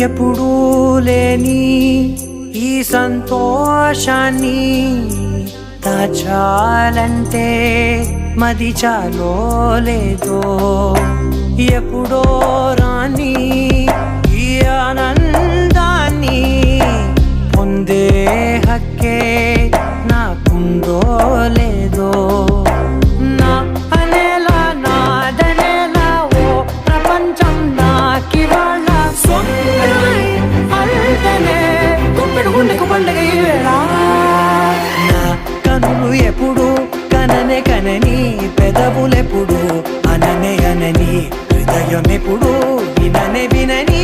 ఎప్పుడూ లేని ఈ సంతోషాన్ని దాచాలంటే మది చాలో లేదో ఎప్పుడో రాని ఈ ఆనందాన్ని పొందే హక్కే నాకుందో లేదో నా అనేలా నాదనేలా ఓ ప్రపంచం నాకివాళ్ళ అల్టనే గుప్పెడు గుండెకు పండగ ఈ వేళ నా కనులు ఎప్పుడు కననే కనని పెదవులెప్పుడు అననే అనని హృదయం ఎప్పుడు విననే వినని